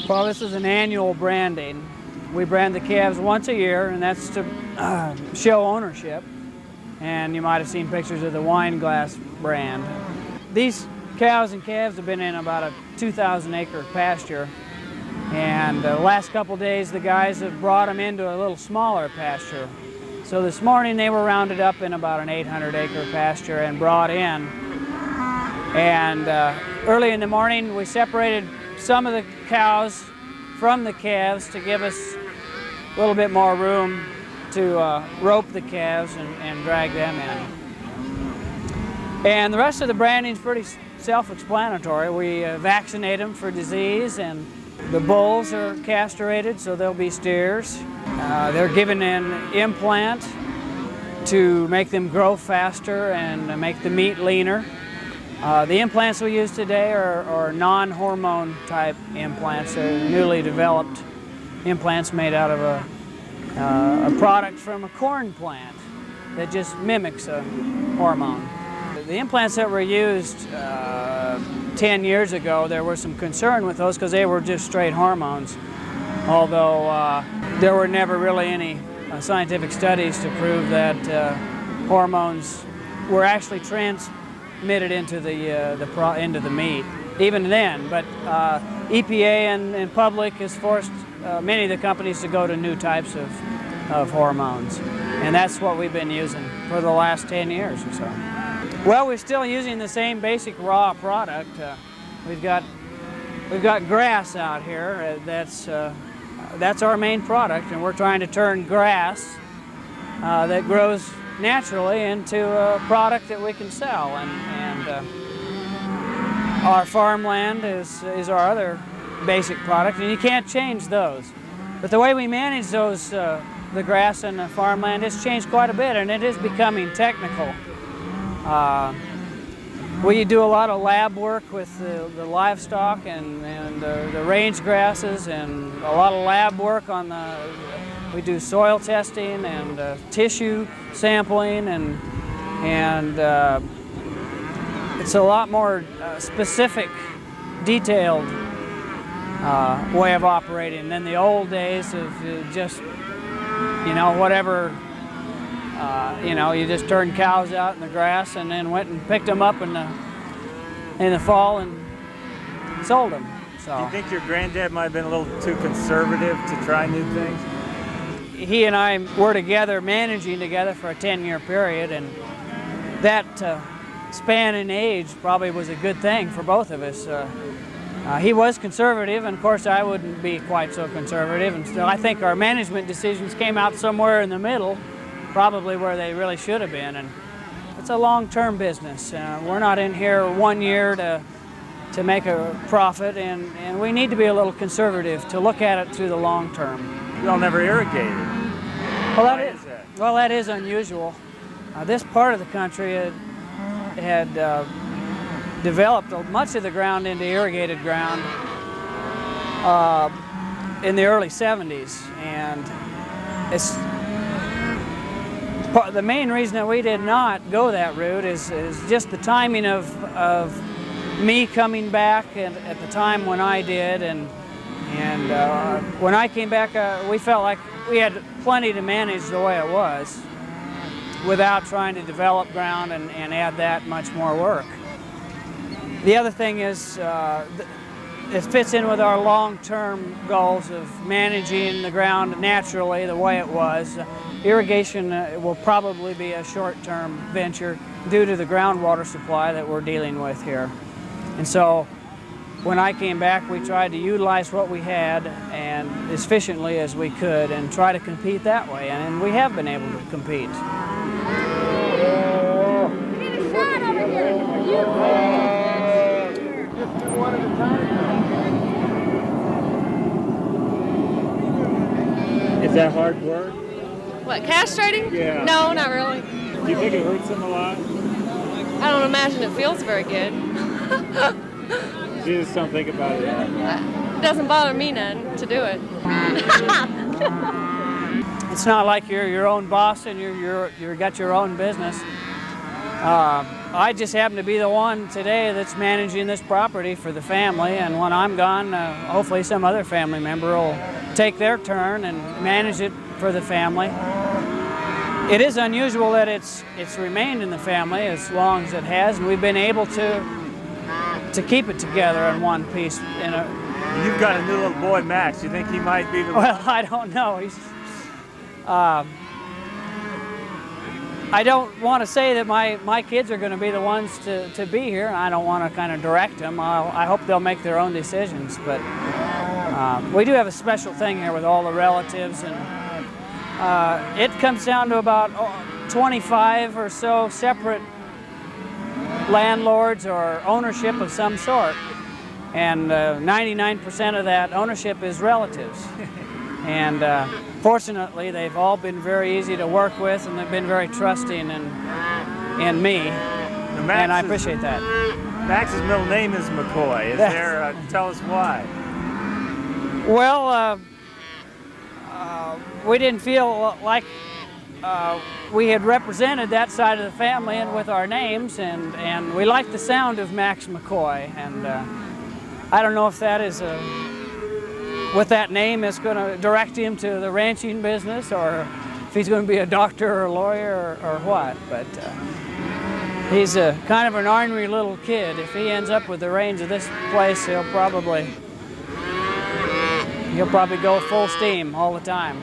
Well, this is an annual branding. We brand the calves once a year, and that's to show ownership. And you might have seen pictures of the wine glass brand. These cows and calves have been in about a 2,000-acre pasture. And the last couple days, the guys have brought them into a little smaller pasture. So this morning, they were rounded up in about an 800-acre pasture and brought in. And early in the morning, we separated some of the cows from the calves to give us a little bit more room to rope the calves and drag them in. And the rest of the branding is pretty self-explanatory. We vaccinate them for disease, and the bulls are castrated, so they'll be steers. They're given an implant to make them grow faster and make the meat leaner. The implants we use today are non-hormone type implants. They're newly developed implants made out of a product from a corn plant that just mimics a hormone. The implants that were used 10 years ago, there was some concern with those because they were just straight hormones, although there were never really any scientific studies to prove that hormones were actually transmitted into the meat, even then. But EPA and public has forced many of the companies to go to new types of hormones, and that's what we've been using for the last 10 years or so. Well, we're still using the same basic raw product. We've got grass out here. That's our main product, and we're trying to turn grass that grows naturally into a product that we can sell. And our farmland is our other basic product, and you can't change those. But the way we manage those, the grass and the farmland, has changed quite a bit, and it is becoming technical. We do a lot of lab work with the livestock and the range grasses, and a lot of lab work on we do soil testing and tissue sampling, and it's a lot more specific, detailed way of operating than the old days of just, whatever. You just turned cows out in the grass and then went and picked them up in the fall and sold them. So. Do you think your granddad might have been a little too conservative to try new things? He and I were together, managing together for a 10-year period, and that span in age probably was a good thing for both of us. He was conservative, and of course I wouldn't be quite so conservative, and so I think our management decisions came out somewhere in the middle, probably where they really should have been. And it's a long-term business. We're not in here 1 year to make a profit, and we need to be a little conservative to look at it through the long term. You all never irrigated. Well, that is unusual. This part of the country had developed much of the ground into irrigated ground in the early 70s, and the main reason that we did not go that route is just the timing of me coming back at the time when I did, and when I came back, we felt like we had plenty to manage the way it was without trying to develop ground and add that much more work. The other thing is it fits in with our long-term goals of managing the ground naturally the way it was. Irrigation will probably be a short-term venture due to the groundwater supply that we're dealing with here. And so when I came back, we tried to utilize what we had and as efficiently as we could and try to compete that way, and we have been able to compete. Is that hard work? What, castrating? Yeah. No, not really. Do you think it hurts them a lot? I don't imagine it feels very good. You just don't think about it. It doesn't bother me none to do it. It's not like you're your own boss and you got your own business. I just happen to be the one today that's managing this property for the family, and when I'm gone, hopefully some other family member will take their turn and manage it for the family. It is unusual that it's remained in the family as long as it has, and we've been able to keep it together in one piece. You've got a new little boy, Max. You think he might be the one? Well, I don't know. I don't want to say that my kids are going to be the ones to be here. I don't want to kind of direct them. I hope they'll make their own decisions. But we do have a special thing here with all the relatives, and it comes down to about 25 or so separate landlords or ownership of some sort. And 99% of that ownership is relatives. And fortunately, they've all been very easy to work with, and they've been very trusting in me, and I appreciate that. Max's middle name is McCoy. Is there? Tell us why. Well, we didn't feel like we had represented that side of the family and with our names, and we liked the sound of Max McCoy, and I don't know if that is with that name is going to direct him to the ranching business, or if he's going to be a doctor or a lawyer or what. But he's a kind of an ornery little kid. If he ends up with the reins of this place, he'll probably go full steam all the time.